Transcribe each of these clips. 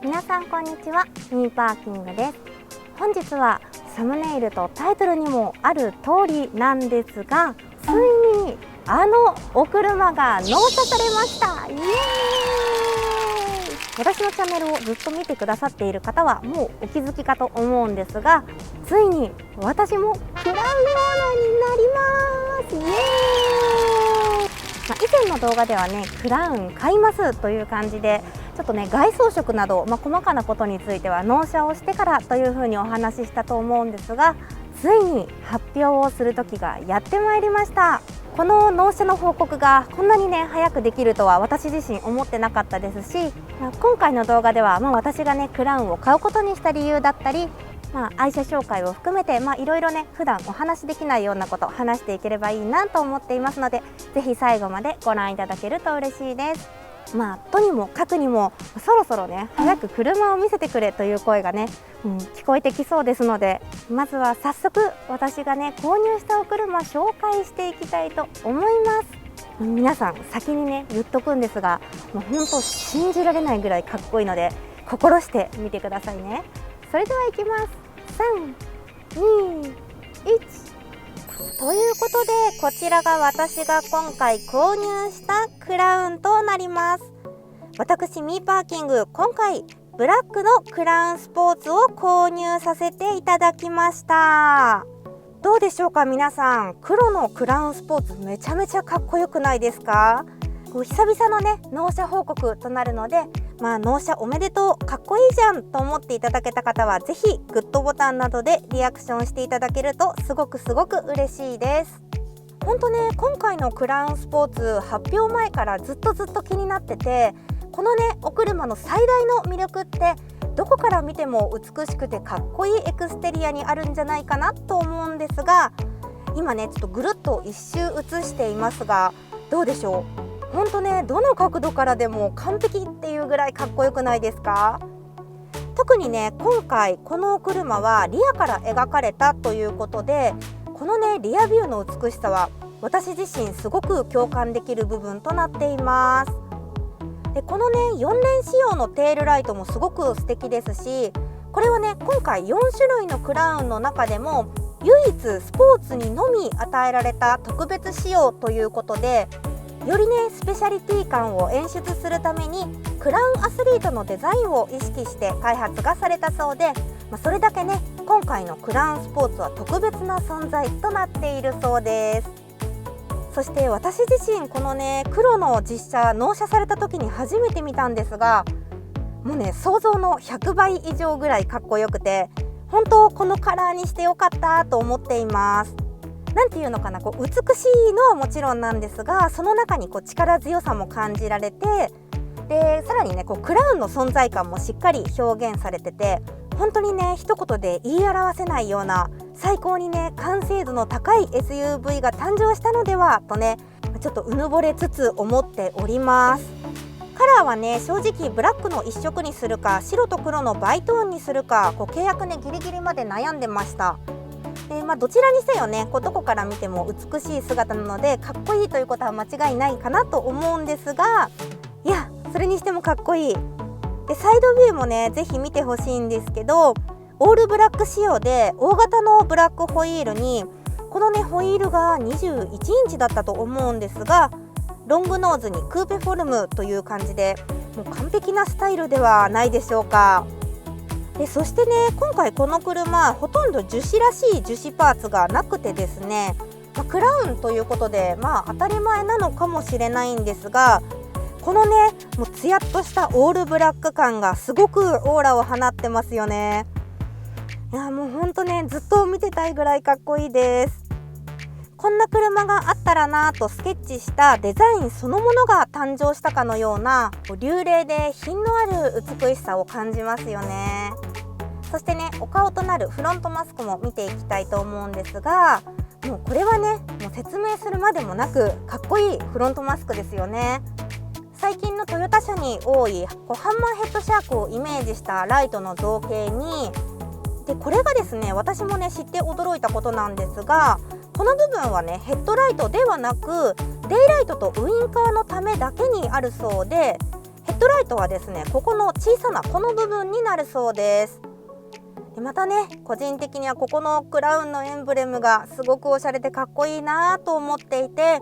皆さんこんにちは、ミーパーキングです。本日はサムネイルとタイトルにもある通りなんですが、ついにあのお車が納車されました。イエーイ。私のチャンネルをずっと見てくださっている方はもうお気づきかと思うんですが、ついに私もクラウンオーナーになります。イエーイ。以前の動画ではね、クラウン買いますという感じでちょっとね、外装飾など、細かなことについては納車をしてからというふうにお話ししたと思うんですが、ついに発表をする時がやってまいりました。この納車の報告がこんなにね早くできるとは私自身思ってなかったですし、今回の動画では私がねクラウンを買うことにした理由だったり、愛車紹介を含めていろいろね普段お話しできないようなことを話していければいいなと思っていますので、ぜひ最後までご覧いただけると嬉しいです。とにもかくにもそろそろね早く車を見せてくれという声がね、聞こえてきそうですので、まずは早速私がね購入したお車紹介していきたいと思います。皆さん先にね言っとくんですが、本当信じられないぐらいかっこいいので心して見てくださいね。それではいきます。3、2、1ということで、こちらが私が今回購入したクラウンとなります。私ミーパーキング、今回ブラックのクラウンスポーツを購入させていただきました。どうでしょうか皆さん、黒のクラウンスポーツめちゃめちゃかっこよくないですか？久々のね納車報告となるので、納車おめでとう、かっこいいじゃんと思っていただけた方はぜひグッドボタンなどでリアクションしていただけるとすごく嬉しいです。本当ね、今回のクラウンスポーツ発表前からずっと気になってて、このねお車の最大の魅力ってどこから見ても美しくてかっこいいエクステリアにあるんじゃないかなと思うんですが、今ねちょっとぐるっと一周映していますが、どうでしょう。本当ね、どの角度からでも完璧っていうぐらいかっこよくないですか？特にね今回この車はリアから描かれたということで、このねリアビューの美しさは私自身すごく共感できる部分となっています。でこのね4連仕様のテールライトもすごく素敵ですし、これはね今回4種類のクラウンの中でも唯一スポーツにのみ与えられた特別仕様ということで、よりねスペシャリティ感を演出するためにクラウンアスリートのデザインを意識して開発がされたそうで、それだけね今回のクラウンスポーツは特別な存在となっているそうです。そして私自身このね黒の実車納車された時に初めて見たんですが、もうね想像の100倍以上ぐらいかっこよくて、本当このカラーにしてよかったと思っています。なんていうのかな、美しいのはもちろんなんですが、その中に力強さも感じられて、でさらにねクラウンの存在感もしっかり表現されてて、本当にね一言で言い表せないような最高にね完成度の高い SUV が誕生したのではとね、ちょっとうぬぼれつつ思っております。カラーはね正直ブラックの一色にするか白と黒のバイトーンにするか契約ねギリギリまで悩んでました。どちらにせよねどこから見ても美しい姿なのでかっこいいということは間違いないかなと思うんですが、いやそれにしてもかっこいい。でサイドビューもねぜひ見てほしいんですけど、オールブラック仕様で大型のブラックホイールに、このねホイールが21インチだったと思うんですが、ロングノーズにクーペフォルムという感じで、もう完璧なスタイルではないでしょうか。でそしてね今回この車ほとんど樹脂らしい樹脂パーツがなくてですね、クラウンということで当たり前なのかもしれないんですが、このねもうツヤっとしたオールブラック感がすごくオーラを放ってますよね。いやもうほんとねずっと見てたいぐらいかっこいいです。こんな車があったらなとスケッチしたデザインそのものが誕生したかのような流麗で品のある美しさを感じますよね。そしてねお顔となるフロントマスクも見ていきたいと思うんですが、もうこれはねもう説明するまでもなくかっこいいフロントマスクですよね。最近のトヨタ車に多いハンマーヘッドシャークをイメージしたライトの造形に、でこれがですね私もね知って驚いたことなんですが、この部分はねヘッドライトではなくデイライトとウインカーのためだけにあるそうで、ヘッドライトはですね、ここの小さなこの部分になるそうです。でまたね、個人的にはここのクラウンのエンブレムがすごくおしゃれでかっこいいなと思っていて、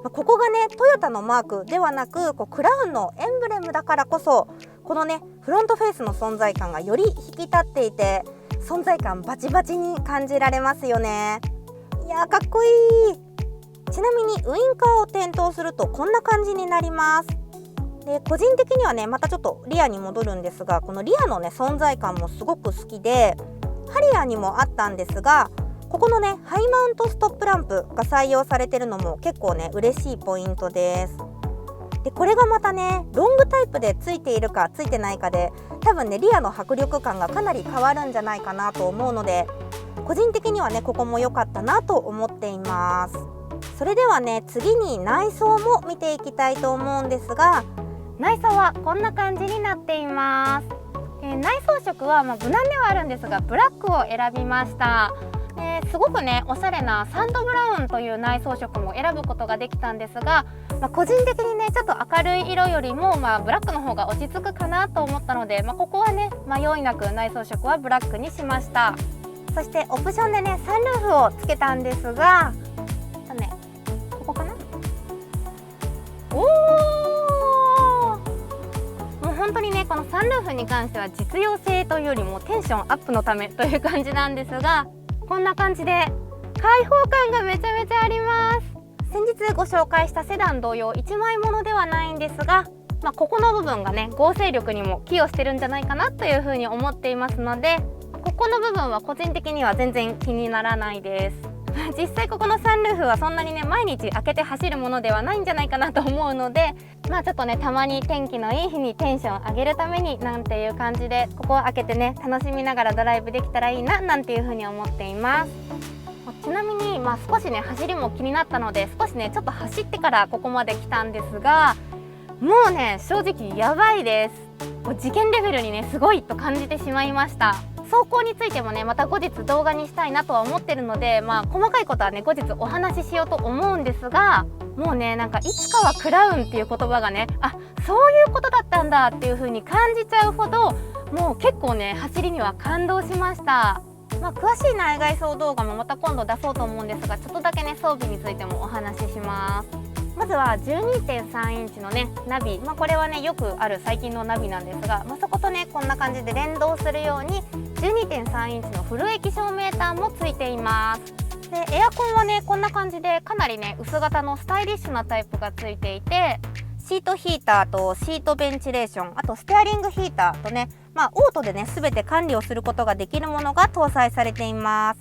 ここがねトヨタのマークではなくクラウンのエンブレムだからこそ、このねフロントフェイスの存在感がより引き立っていて、存在感バチバチに感じられますよね。いやー、かっこいい。ちなみにウインカーを点灯するとこんな感じになります。で個人的にはね、またちょっとリアに戻るんですが、このリアのね存在感もすごく好きで、ハリアーにもあったんですが、ここのねハイマウントストップランプが採用されてるのも結構ね嬉しいポイントです。でこれがまたねロングタイプでついているかついてないかで、多分ねリアの迫力感がかなり変わるんじゃないかなと思うので、個人的にはねここも良かったなと思っています。それではね、次に内装も見ていきたいと思うんですが、内装はこんな感じになっています。内装色は無難ではあるんですが、ブラックを選びました。すごくねおしゃれなサンドブラウンという内装色も選ぶことができたんですが、個人的にねちょっと明るい色よりも、ブラックの方が落ち着くかなと思ったので、ここはね迷いなく内装色はブラックにしました。そしてオプションでねサンルーフをつけたんですが、ここかな。もう本当にねこのサンルーフに関しては実用性というよりもテンションアップのためという感じなんですが、こんな感じで開放感がめちゃめちゃあります。先日ご紹介したセダン同様1枚ものではないんですが、ここの部分がね合成力にも寄与してるんじゃないかなというふうに思っていますので、ここの部分は個人的には全然気にならないです。実際ここのサンルーフはそんなにね毎日開けて走るものではないんじゃないかなと思うので、ちょっとねたまに天気のいい日にテンション上げるためになんていう感じで、ここを開けてね楽しみながらドライブできたらいいななんていうふうに思っています。ちなみに少しね走りも気になったので、少しねちょっと走ってからここまで来たんですが、もうね正直やばいです。事件レベルにねすごいと感じてしまいました。走行についてもねまた後日動画にしたいなとは思ってるので、細かいことはね後日お話ししようと思うんですが、もうねいつかはクラウンっていう言葉がね、そういうことだったんだっていう風に感じちゃうほど、もう結構ね走りには感動しました。詳しい内外装動画もまた今度出そうと思うんですが、ちょっとだけね装備についてもお話しします。まずは 12.3 インチのねナビ、これはねよくある最近のナビなんですが、そことねこんな感じで連動するように 12.3 インチのフル液晶メーターもついています。でエアコンはねこんな感じでかなりね薄型のスタイリッシュなタイプがついていて、シートヒーターとシートベンチレーション、あとステアリングヒーターとね、オートでね全て管理をすることができるものが搭載されています。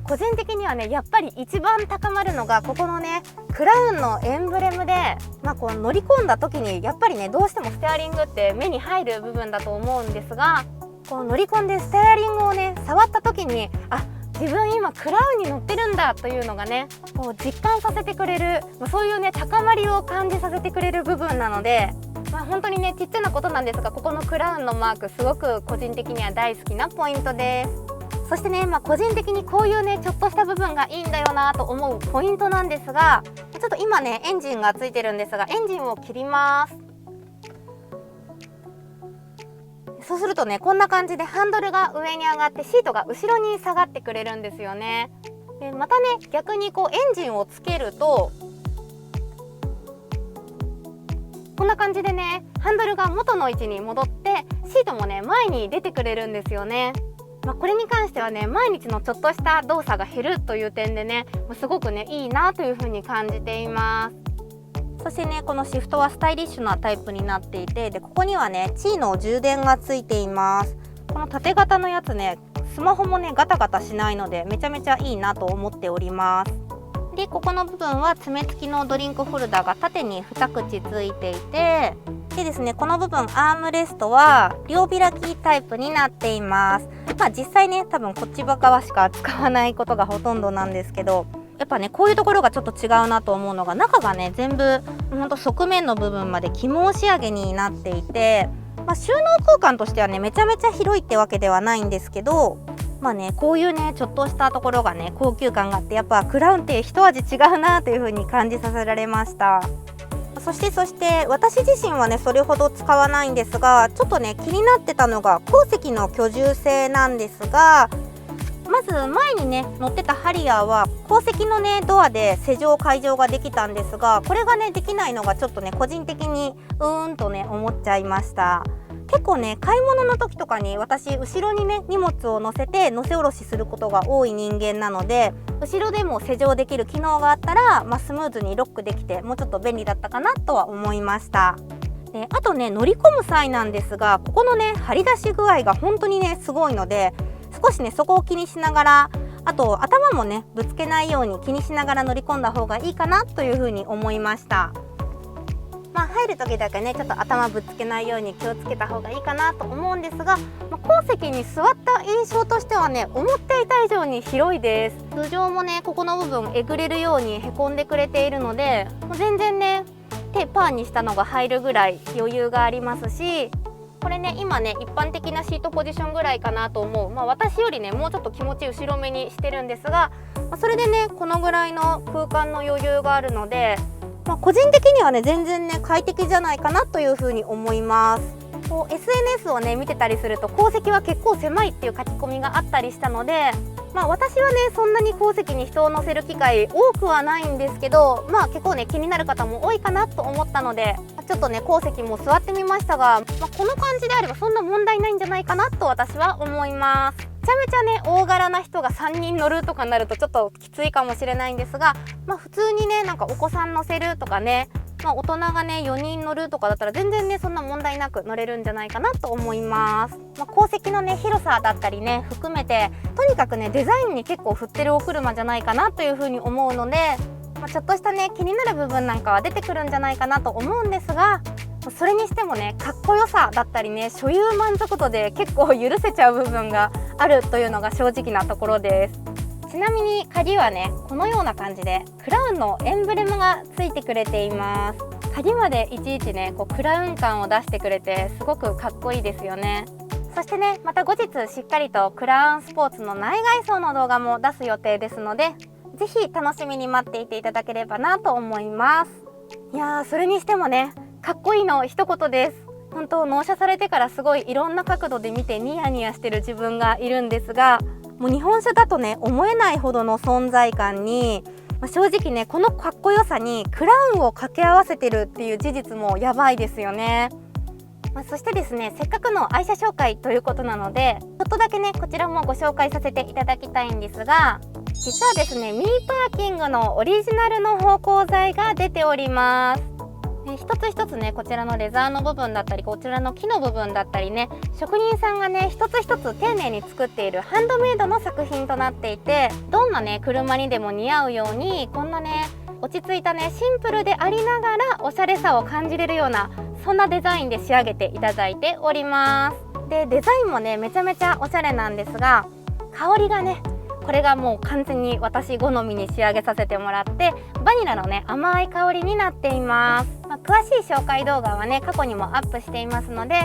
個人的にはねやっぱり一番高まるのがここのねクラウンのエンブレムで、こう乗り込んだ時にやっぱりねどうしてもステアリングって目に入る部分だと思うんですが、こう乗り込んでステアリングをね触った時に、自分今クラウンに乗ってるんだというのがねこう実感させてくれる、そういうね高まりを感じさせてくれる部分なので、本当にねちっちゃなことなんですが、ここのクラウンのマークすごく個人的には大好きなポイントです。そしてね、個人的にこういうねちょっとした部分がいいんだよなと思うポイントなんですが、ちょっと今ねエンジンがついてるんですが、エンジンを切ります。そうするとねこんな感じでハンドルが上に上がってシートが後ろに下がってくれるんですよね。でまたね逆にこうエンジンをつけるとこんな感じでねハンドルが元の位置に戻ってシートもね前に出てくれるんですよね。これに関してはね毎日のちょっとした動作が減るという点でねすごくねいいなというふうに感じています。そしてねこのシフトはスタイリッシュなタイプになっていて、でここにはねチーの充電がついています。この縦型のやつねスマホもねガタガタしないのでめちゃめちゃいいなと思っております。でここの部分は爪付きのドリンクホルダーが縦に2口ついていて、でですねこの部分アームレストは両開きタイプになっています。実際ね多分こっち側しか使わないことがほとんどなんですけど、やっぱねこういうところがちょっと違うなと思うのが、中がね全部ほんと側面の部分まで起毛仕上げになっていて、収納空間としてはねめちゃめちゃ広いってわけではないんですけど、こういうねちょっとしたところがね高級感があって、やっぱクラウンって一味違うなという風に感じさせられました。そして私自身はねそれほど使わないんですが、ちょっとね気になってたのが鉱石の居住性なんですが、まず前にね乗ってたハリアーは鉱石のねドアで施錠解錠ができたんですが、これがねできないのがちょっとね個人的にとね思っちゃいました。結構ね買い物の時とかに私後ろにね荷物を乗せて乗せ下ろしすることが多い人間なので、後ろでも施錠できる機能があったら、スムーズにロックできてもうちょっと便利だったかなとは思いました。であとね乗り込む際なんですが、ここのね張り出し具合が本当にねすごいので、少しねそこを気にしながら、あと頭もねぶつけないように気にしながら乗り込んだ方がいいかなというふうに思いました。入る時だけねちょっと頭ぶつけないように気をつけた方がいいかなと思うんですが、鉱石に座った印象としてはね思っていた以上に広いです。通常もねここの部分えぐれるようにへこんでくれているので、もう全然ね手パーにしたのが入るぐらい余裕がありますし、これね今ね一般的なシートポジションぐらいかなと思う、私よりねもうちょっと気持ち後ろめにしてるんですが、それでねこのぐらいの空間の余裕があるので、個人的にはね全然ね快適じゃないかなというふうに思います。SNS をね見てたりすると鉱石は結構狭いっていう書き込みがあったりしたので、私はねそんなに鉱石に人を乗せる機会多くはないんですけど、結構ね気になる方も多いかなと思ったので、ちょっとね鉱石も座ってみましたが、この感じであればそんな問題ないんじゃないかなと私は思います。めちゃめちゃね大柄な人が3人乗るとかになるとちょっときついかもしれないんですが、普通にねなんかお子さん乗せるとかね、大人がね4人乗るとかだったら全然ねそんな問題なく乗れるんじゃないかなと思います。鉱石のね広さだったりね含めて、とにかくねデザインに結構振ってるお車じゃないかなというふうに思うので、ちょっとしたね気になる部分なんかは出てくるんじゃないかなと思うんですが、それにしてもねかっこよさだったりね所有満足度で結構許せちゃう部分があるというのが正直なところです。ちなみに鍵はねこのような感じでクラウンのエンブレムがついてくれています。鍵までいちいちねクラウン感を出してくれてすごくかっこいいですよね。そしてねまた後日しっかりとクラウンスポーツの内外装の動画も出す予定ですので、ぜひ楽しみに待っていていただければなと思います。いやーそれにしてもねかっこいいの一言です。本当納車されてからすごいいろんな角度で見てニヤニヤしてる自分がいるんですが、もう日本車だとね思えないほどの存在感に、正直ねこのかっこよさにクラウンを掛け合わせてるっていう事実もやばいですよね。そしてですねせっかくの愛車紹介ということなので、ちょっとだけねこちらもご紹介させていただきたいんですが、実はですねミーパーキングのオリジナルの芳香剤が出ております。一つ一つねこちらのレザーの部分だったりこちらの木の部分だったりね、職人さんがね一つ一つ丁寧に作っているハンドメイドの作品となっていて、どんなね車にでも似合うようにこんなね落ち着いたねシンプルでありながらおしゃれさを感じれるような、そんなデザインで仕上げていただいております。でデザインもねめちゃめちゃおしゃれなんですが、香りがねこれがもう完全に私好みに仕上げさせてもらって、バニラのね甘い香りになっています。詳しい紹介動画はね過去にもアップしていますので、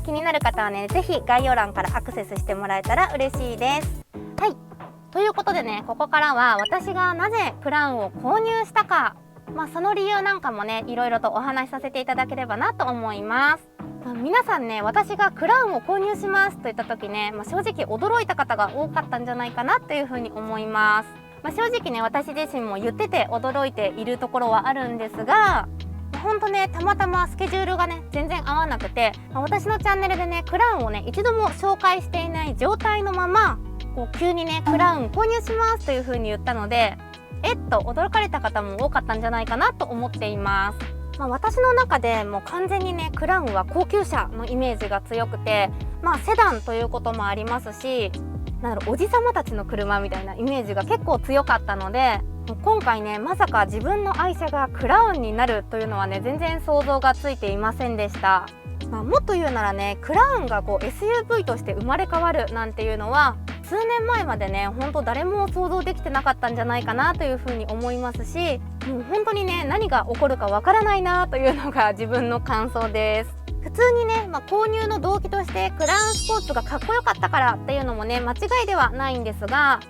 気になる方はねぜひ概要欄からアクセスしてもらえたら嬉しいです。はい、ということでねここからは私がなぜクラウンを購入したか、その理由なんかもねいろいろとお話しさせていただければなと思います。皆さんね私がクラウンを購入しますと言った時ね、正直驚いた方が多かったんじゃないかなというふうに思います。正直ね私自身も言ってて驚いているところはあるんですが、ほんとねたまたまスケジュールがね全然合わなくて、私のチャンネルでねクラウンをね一度も紹介していない状態のまま急にねクラウン購入しますというふうに言ったので、と驚かれた方も多かったんじゃないかなと思っています。私の中でもう完全にねクラウンは高級車のイメージが強くて、セダンということもありますし、おじさまたちの車みたいなイメージが結構強かったので、今回ねまさか自分の愛車がクラウンになるというのはね全然想像がついていませんでした。もっと言うならねクラウンがSUV として生まれ変わるなんていうのは数年前までね本当誰も想像できてなかったんじゃないかなというふうに思いますし、もう本当にね何が起こるかわからないなというのが自分の感想です。普通にね、購入の動機としてクラウンスポーツがかっこよかったからっていうのもね間違いではないんですが、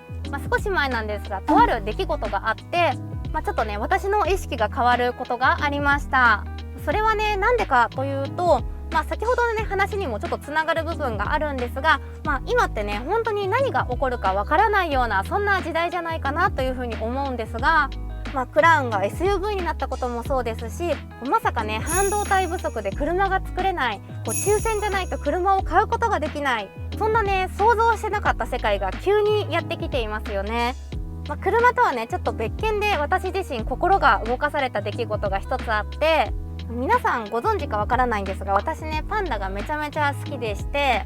少し前なんですがとある出来事があって、ちょっとね私の意識が変わることがありました。それはねなんでかというと、先ほどのね話にもちょっとつながる部分があるんですが、今ってね本当に何が起こるかわからないようなそんな時代じゃないかなというふうに思うんですが、クラウンが SUV になったこともそうですし、まさかね半導体不足で車が作れない、抽選じゃないと車を買うことができない、そんなね想像してなかった世界が急にやってきていますよね。車とはねちょっと別件で私自身心が動かされた出来事が一つあって、皆さんご存知かわからないんですが、私ねパンダがめちゃめちゃ好きでして、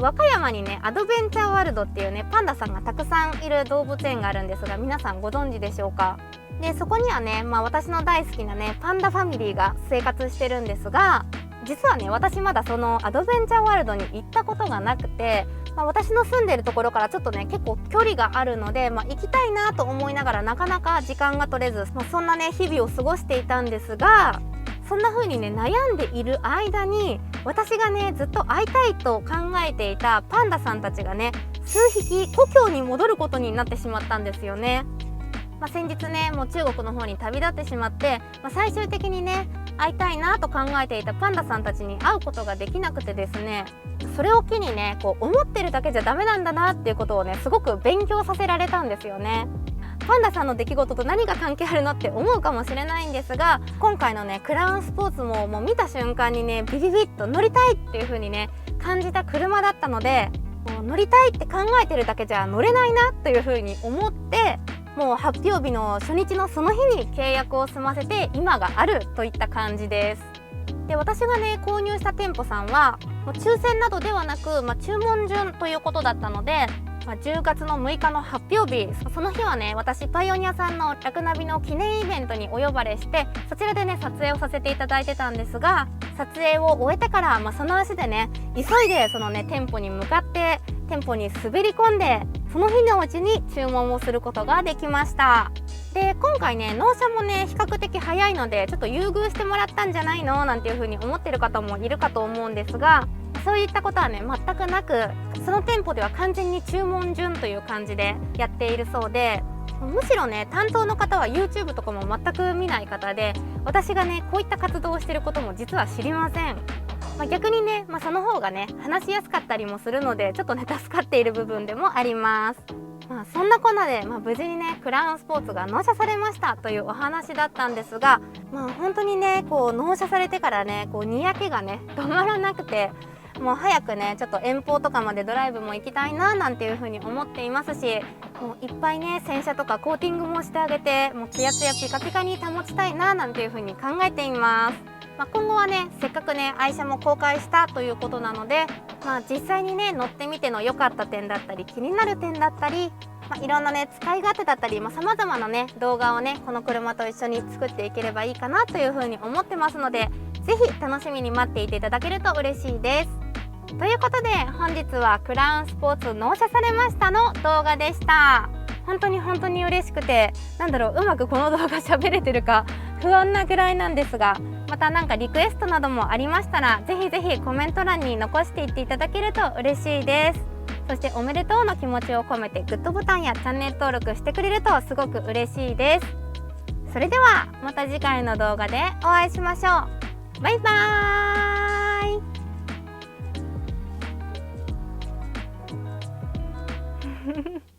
和歌山にねアドベンチャーワールドっていうねパンダさんがたくさんいる動物園があるんですが、皆さんご存知でしょうか。でそこにはね、私の大好きなねパンダファミリーが生活してるんですが、実はね私まだそのアドベンチャーワールドに行ったことがなくて、私の住んでるところからちょっとね結構距離があるので、行きたいなと思いながらなかなか時間が取れず、そんなね日々を過ごしていたんですが、そんな風にね悩んでいる間に私がねずっと会いたいと考えていたパンダさんたちがね数匹故郷に戻ることになってしまったんですよね。先日ねもう中国の方に旅立ってしまって、最終的にね会いたいなと考えていたパンダさんたちに会うことができなくてですね、それを機にね思ってるだけじゃダメなんだなっていうことをねすごく勉強させられたんですよね。パンダさんの出来事と何が関係あるのって思うかもしれないんですが、今回のねクラウンスポーツも見た瞬間にねビビビッと乗りたいっていう風にね感じた車だったので、もう乗りたいって考えてるだけじゃ乗れないなという風に思って、もう発表日の初日のその日に契約を済ませて今があるといった感じです。で私がね購入した店舗さんは抽選などではなく、注文順ということだったので、10月の6日の発表日、その日はね私パイオニアさんのラクナビの記念イベントにお呼ばれして、そちらでね撮影をさせていただいてたんですが、撮影を終えてから、その足でね急いでそのね店舗に向かって店舗に滑り込んで、その日のうちに注文をすることができました。で今回ね納車もね比較的早いので、ちょっと優遇してもらったんじゃないのなんていう風に思ってる方もいるかと思うんですが、そういったことはね全くなく、その店舗では完全に注文順という感じでやっているそうで、むしろね担当の方は YouTube とかも全く見ない方で、私がねこういった活動をしていることも実は知りません。逆にね、その方がね話しやすかったりもするので、ちょっとね助かっている部分でもあります。そんなこんなで、無事にねクラウンスポーツが納車されましたというお話だったんですが、本当にね納車されてからねにやけがね止まらなくて、もう早くねちょっと遠方とかまでドライブも行きたいななんていう風に思っていますし、もういっぱいね洗車とかコーティングもしてあげて、もうツヤツヤピカピカに保ちたいななんていう風に考えています。今後はねせっかくね愛車も公開したということなので、実際にね乗ってみての良かった点だったり気になる点だったり、いろんなね使い勝手だったり、さまざまなね動画をねこの車と一緒に作っていければいいかなというふうに思ってますので、ぜひ楽しみに待っていていただけると嬉しいです。ということで本日はクラウンスポーツ納車されましたの動画でした。本当に嬉しくて、うまくこの動画喋れてるか不安なぐらいなんですが、またなんかリクエストなどもありましたら、ぜひぜひコメント欄に残していっていただけると嬉しいです。そしておめでとうの気持ちを込めてグッドボタンやチャンネル登録してくれるとすごく嬉しいです。それではまた次回の動画でお会いしましょう。バイバーイ